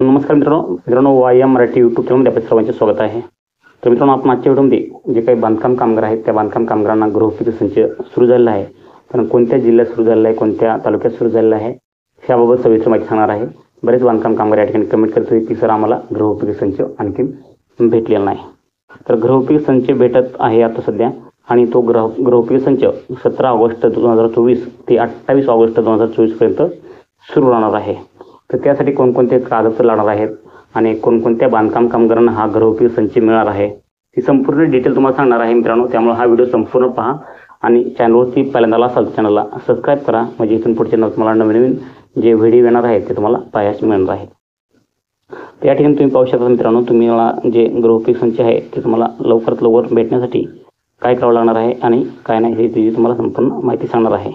नमस्कार मित्रांनो Y Marathi YouTube चॅनलमध्ये आपल्या सर्वांचे स्वागत आहे. तर मित्रांनो, आपण आजच्या व्हिडिओमध्ये जे काही बांधकाम कामगार आहेत त्या बांधकाम कामगारांना गृहोपयोगी संच सुरू झालेला आहे, पण कोणत्या जिल्ह्यात सुरू झालेला आहे, कोणत्या तालुक्यात सुरू झालेला आहे याबाबत सविस्तर माहिती सांगणार आहे. बरेच बांधकाम कामगार या ठिकाणी कमेंट करत होते की सर आम्हाला गृहोपयोगी संच आणखी भेटलेला नाही. तर गृहोपयोगी संच भेटत आहे आता सध्या, आणि तो गृहोपयोगी संच 17 ऑगस्ट 2024 ते 28 ऑगस्ट 2024 पर्यंत सुरू राहणार आहे. तर त्यासाठी कोणकोणते कागदपत्र लागणार आहेत आणि कोणकोणत्या बांधकाम कामगारांना हा गृहोपयोगी संच मिळणार आहे ही संपूर्ण डिटेल तुम्हाला सांगणार आहे मित्रांनो. त्यामुळे हा व्हिडिओ संपूर्ण पहा आणि चॅनलवरती पहिल्यांदा असाल तर चॅनलला सबस्क्राईब करा, म्हणजे इथून पुढचे तुम्हाला नवीन जे व्हिडिओ येणार आहेत ते तुम्हाला पाहायला मिळणार आहे. त्या ठिकाणी तुम्ही पाहू शकता मित्रांनो, तुम्हाला जे गृहोपयोगी संच आहे ते तुम्हाला लवकरात लवकर भेटण्यासाठी काय करावं लागणार आहे आणि काय नाही हे तुम्हाला संपूर्ण माहिती सांगणार आहे.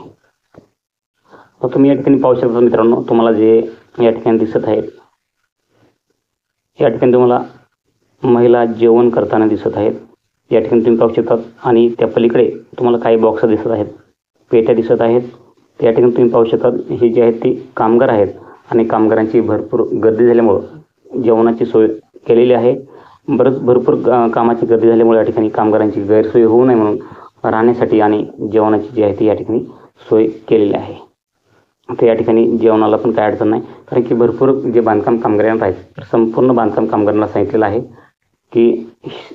तर तुम्ही या ठिकाणी पाहू शकता मित्रांनो, तुम्हाला जे या ठिकाणी दिसत आहेत, या ठिकाणी तुम्हाला महिला जेवण करताना दिसत आहेत. या ठिकाणी तुम्ही पाहू शकता, आणि त्या पलीकडे तुम्हाला काही बॉक्स दिसत आहेत, पेट्या दिसत आहेत. त्या ठिकाणी तुम्ही पाहू शकता, हे जे आहेत ते कामगार आहेत आणि कामगारांची भरपूर गर्दी झाल्यामुळं जेवणाची सोय केलेली आहे. भरपूर कामाची गर्दी झाल्यामुळे या ठिकाणी कामगारांची गैरसोय होऊ नये म्हणून राहण्यासाठी आणि जेवणाची जी आहे ती या ठिकाणी सोय केलेली आहे. तर या ठिकाणी जेवणाला पण काय अडचण नाही, कारण की भरपूर जे बांधकाम कामगारांना आहेत तर संपूर्ण बांधकाम कामगारांना सांगितलेलं आहे की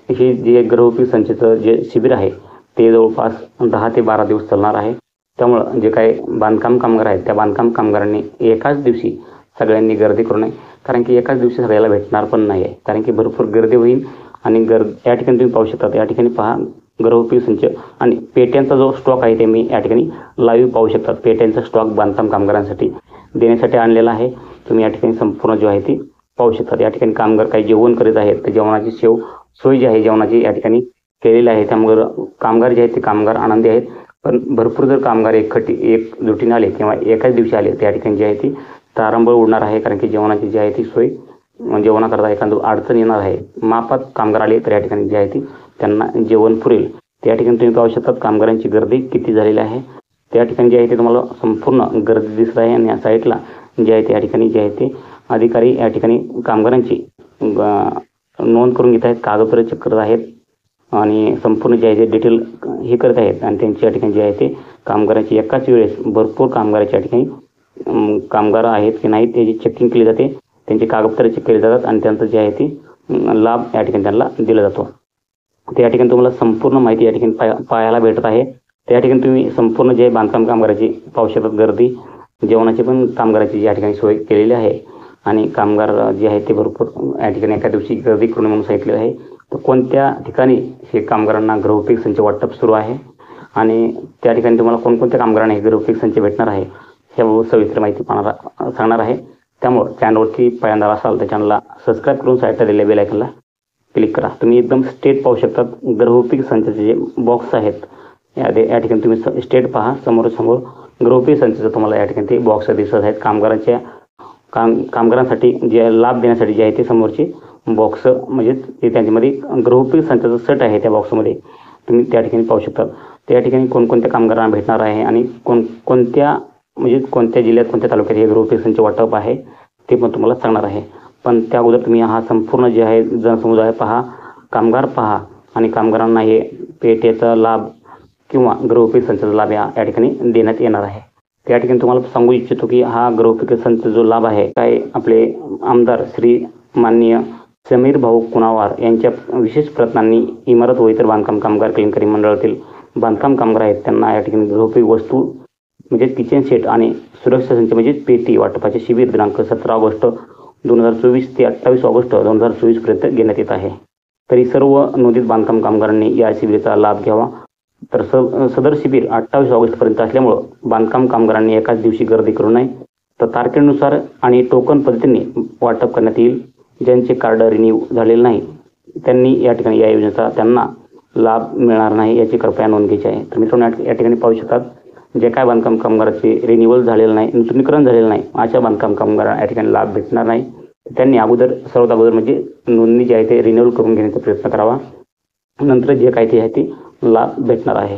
हे जे गृहोपयोगी संचचं जे शिबिर आहे ते जवळपास 10 ते 12 दिवस चालणार आहे. त्यामुळं जे काही बांधकाम कामगार आहेत त्या बांधकाम कामगारांनी एकाच दिवशी सगळ्यांनी गर्दी करू नये, कारण की एकाच दिवशी सगळ्याला भेटणार पण नाही आहे, कारण की भरपूर गर्दी होईल. आणि या ठिकाणी तुम्ही पाहू शकता, या ठिकाणी पहा गृहोपयोगी संच आणि पेट्यांचा जो स्टॉक आहे ते मी या ठिकाणी लाईव्ह पाहू शकतात. पेट्यांचा स्टॉक बांधकाम कामगारांसाठी देण्यासाठी आणलेला आहे. तुम्ही या ठिकाणी संपूर्ण जो आहे ती पाहू शकतात. या ठिकाणी कामगार काही जेवण करीत आहेत, तर जेवणाची सोय जी आहे जेवणाची या ठिकाणी केलेली आहे. त्यामुळे कामगार जे आहेत ते कामगार आनंदी आहेत. पण भरपूर जर कामगार एकजुटीने आले किंवा एकाच दिवशी आले तर या ठिकाणी जी आहे ती तारंबळ उडणार आहे, कारण की जेवणाची जी आहे ती सोय जेवणाकरता एखादं अडचण येणार आहे. मापात कामगार आले तर या ठिकाणी जी आहे ती त्यांना जेवण पुरेल. त्या ठिकाणी तुम्ही पाहू शकता कामगारांची गर्दी किती झालेली आहे. त्या ठिकाणी जे आहे ते तुम्हाला संपूर्ण गर्दी दिसत आहे, आणि या साईडला जे आहे ते या ठिकाणी जे आहे ते अधिकारी या ठिकाणी कामगारांची नोंद करून घेत आहेत, कागदपत्र चेक करत आहेत आणि संपूर्ण जे आहे ते डिटेल हे करत आहेत. आणि त्यांची या ठिकाणी जे आहे ते कामगारांची एकाच वेळेस भरपूर कामगाराच्या या ठिकाणी कामगार आहेत की नाही त्याची चेकिंग केली जाते, त्यांचे कागदपत्र चेक केले जातात आणि त्यांचं जे आहे ते लाभ या ठिकाणी त्यांना दिला जातो. त्या ठिकाणी तुम्हाला संपूर्ण माहिती या ठिकाणी पाहायला भेटत आहे. त्या ठिकाणी तुम्ही संपूर्ण जे बांधकाम कामगाराची पाहू शकतात गर्दी, जेवणाची पण कामगाराची या ठिकाणी सोय केलेली आहे. आणि कामगार जे आहे ते भरपूर या ठिकाणी एका दिवशी गर्दी करून म्हणून सांगितलेलं आहे. तर कोणत्या ठिकाणी हे कामगारांना गृहोपयोगी संच वाटप सुरू आहे आणि त्या ठिकाणी तुम्हाला कोणकोणत्या कामगारांना हे गृहोपयोगी संच भेटणार आहे याबाबत सविस्तर माहिती सांगणार आहे. त्यामुळे चॅनलवरती पहिल्यांदा असाल तर चॅनलला सबस्क्राईब करून साईडला दिलेल्या बेल आयकॉनला क्लिक करा. तुम्ही एकदम स्टेट पाहू शकतात गृहोपयोगी संचाचे जे बॉक्स आहेत या ठिकाणी तुम्ही स्टेट पहा, समोर गृहोपयोगी संचाचं तुम्हाला या ठिकाणी ते बॉक्स दिसत आहेत. कामगारांसाठी जे लाभ देण्यासाठी जे आहे ते समोरचे बॉक्स, म्हणजे ते त्यांच्यामध्ये गृहोपयोगी संचाचं सेट आहे. त्या बॉक्समध्ये तुम्ही त्या ठिकाणी पाहू शकतात. त्या ठिकाणी कोणकोणत्या कामगारांना भेटणार आहे आणि कोणत्या जिल्ह्यात कोणत्या तालुक्यात हे गृहोपयोगी संच वाटप आहे ते पण तुम्हाला सांगणार आहे. पण त्या अगोदर तुम्ही हा संपूर्ण जे आहे जनसमुदाय पहा, कामगार पहा, आणि कामगारांना हे पेट्याचा लाभ किंवा गृहोपयोगी संचाचा लाभ या ठिकाणी देण्यात येणार आहे. त्या ठिकाणी तुम्हाला सांगू इच्छितो की हा गृहोपयोगी संच जो लाभ आहे काय आपले आमदार श्री माननीय समीर भाऊ कुणावार यांच्या विशेष प्रयत्नांनी इमारत व इतर बांधकाम कामगार कल्याणकारी मंडळातील बांधकाम कामगार आहेत त्यांना या ठिकाणी गृहोपयोगी वस्तू म्हणजे किचन सेट आणि सुरक्षा संच म्हणजे पेटी वाटपाचे शिबिर दिनांक 17 ऑगस्ट 2024 ते 28 ऑगस्ट 2024 पर्यंत घेण्यात येत आहे. तरी सर्व नोंदित बांधकाम कामगारांनी या शिबिराचा लाभ घ्यावा. तर सदर शिबिर 28 ऑगस्टपर्यंत असल्यामुळं बांधकाम कामगारांनी एकाच दिवशी गर्दी करू नये. तर तारखेनुसार आणि टोकन पद्धतीने वाटप करण्यात येईल. ज्यांचे कार्ड रिन्यू झालेले नाही त्यांनी या ठिकाणी या योजनेचा त्यांना लाभ मिळणार नाही याची कृपया नोंद घ्यायची आहे. तर मित्रांनो, या ठिकाणी पाहू शकतात जे काय बांधकाम कामगाराचे रिन्युअल झालेलं नाही, नूतनीकरण झालेलं नाही, अशा बांधकाम कामगारांना या ठिकाणी लाभ भेटणार नाही. त्यांनी सर्वात अगोदर म्हणजे नोंदणी जी आहे ते रिन्युअल करून घेण्याचा प्रयत्न करावा, नंतर जे काही ते आहे ते लाभ भेटणार आहे.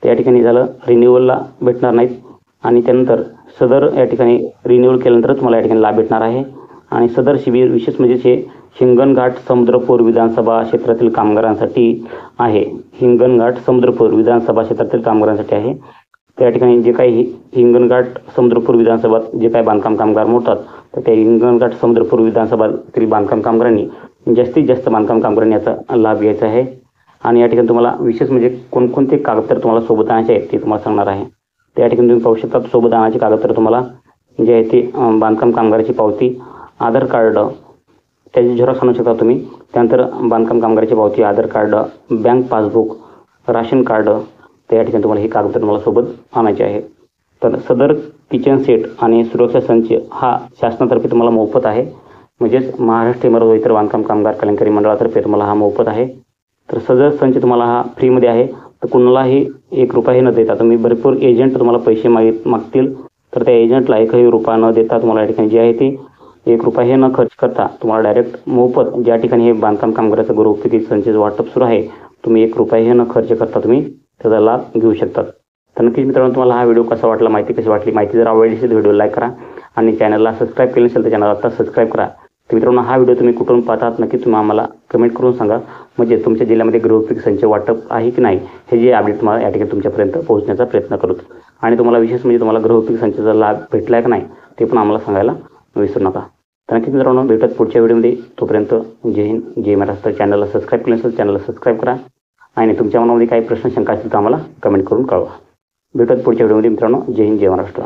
तर या ठिकाणी झालं रिन्युअलला भेटणार नाहीत, आणि त्यानंतर सदर या ठिकाणी रिन्युअल केल्यानंतर तुम्हाला या ठिकाणी लाभ भेटणार आहे. आणि सदर शिबिर विशेष म्हणजे हे हिंगणघाट समुद्रपूर विधानसभा क्षेत्रातील कामगारांसाठी आहे. हिंगणघाट समुद्रपूर विधानसभा क्षेत्रातील कामगारांसाठी आहे. त्या ठिकाणी जे काही हिंगणघाट समुद्रपूर विधानसभात जे काही बांधकाम कामगार मोडतात तर त्या हिंगणघाट समुद्रपूर विधानसभातील बांधकाम कामगारांनी जास्तीत जास्त बांधकाम कामगारांनी याचा लाभ घ्यायचा आहे. आणि या ठिकाणी तुम्हाला विशेष म्हणजे कोणकोणते कागदपत्र तुम्हाला सोबत आणायचे आहेत ते तुम्हाला सांगणार आहे. त्या ठिकाणी तुम्ही पाहू शकता सोबत आणायचे कागदपत्र तुम्हाला जे आहे ते बांधकाम कामगाराची पावती, आधार कार्ड, त्याची झेरॉक्स आणू शकता तुम्ही. त्यानंतर बांधकाम कामगाराची पावती, Aadhaar card, bank passbook, ration card, त्या ठिकाणी तुम्हाला हे कागदपत्र तुम्हाला सोबत आणायचे आहे. तर सदर किचन सेट आणि सुरक्षा संच हा शासनातर्फे तुम्हाला मोफत आहे. म्हणजेच महाराष्ट्र इमारत व इतर बांधकाम कामगार कल्याणकारी मंडळातर्फे तुम्हाला हा मोफत आहे. तर सदर संच तुम्हाला हा फ्रीमध्ये आहे. तर कुणालाही 1 रुपयाही न देता तुम्ही भरपूर एजंट तुम्हाला पैसे मागतील तर त्या एजंटला 1ही रुपया न देता तुम्हाला या ठिकाणी जे आहे ते 1 रुपया हे न खर्च करता तुम्हाला डायरेक्ट मोफत ज्या ठिकाणी हे बांधकाम कामगाराचं गृहोपयोगी संचचं वाटप सुरू आहे तुम्ही 1 रुपया हे न खर्च करता तुम्ही त्याचा लाभ घेऊ शकतात. तर नक्कीच मित्रांनो तुम्हाला हा व्हिडिओ कसा वाटला, माहिती कशी वाटली, माहिती जर आवडली असेल तर व्हिडिओ लाईक करा आणि चॅनलला सबस्क्राईब केलं नसेल तर चॅनल आता सबस्क्राईब करा. तर मित्रांनो हा व्हिडिओ तुम्ही कुठून पाहतात नक्की तुम्ही आम्हाला कमेंट करून सांगा. म्हणजे तुमच्या जिल्ह्यामध्ये गृहोपयोगी संच वाटप आहे की नाही हे जे अपडेट तुम्हाला या ठिकाणी तुमच्यापर्यंत पोहोचण्याचा प्रयत्न करू. आणि तुम्हाला विशेष म्हणजे तुम्हाला गृहोपयोगी संचाचा लाभ भेटला आहे की नाही ते पण आम्हाला सांगायला विसरू नका. तर नक्कीच मित्रांनो भेटत पुढच्या व्हिडिओमध्ये. तोपर्यंत जय हिंद, जय महाराष्ट्र. चॅनलला सबस्क्राईब केलं असेल चॅनलला सबस्क्राईब करा आणि तुमच्या मनामध्ये काही प्रश्न शंका असतील तर आम्हाला कमेंट करून कळवा. भेटत पुढच्या व्हिडिओमध्ये मित्रांनो. जय हिंद, जय महाराष्ट्र.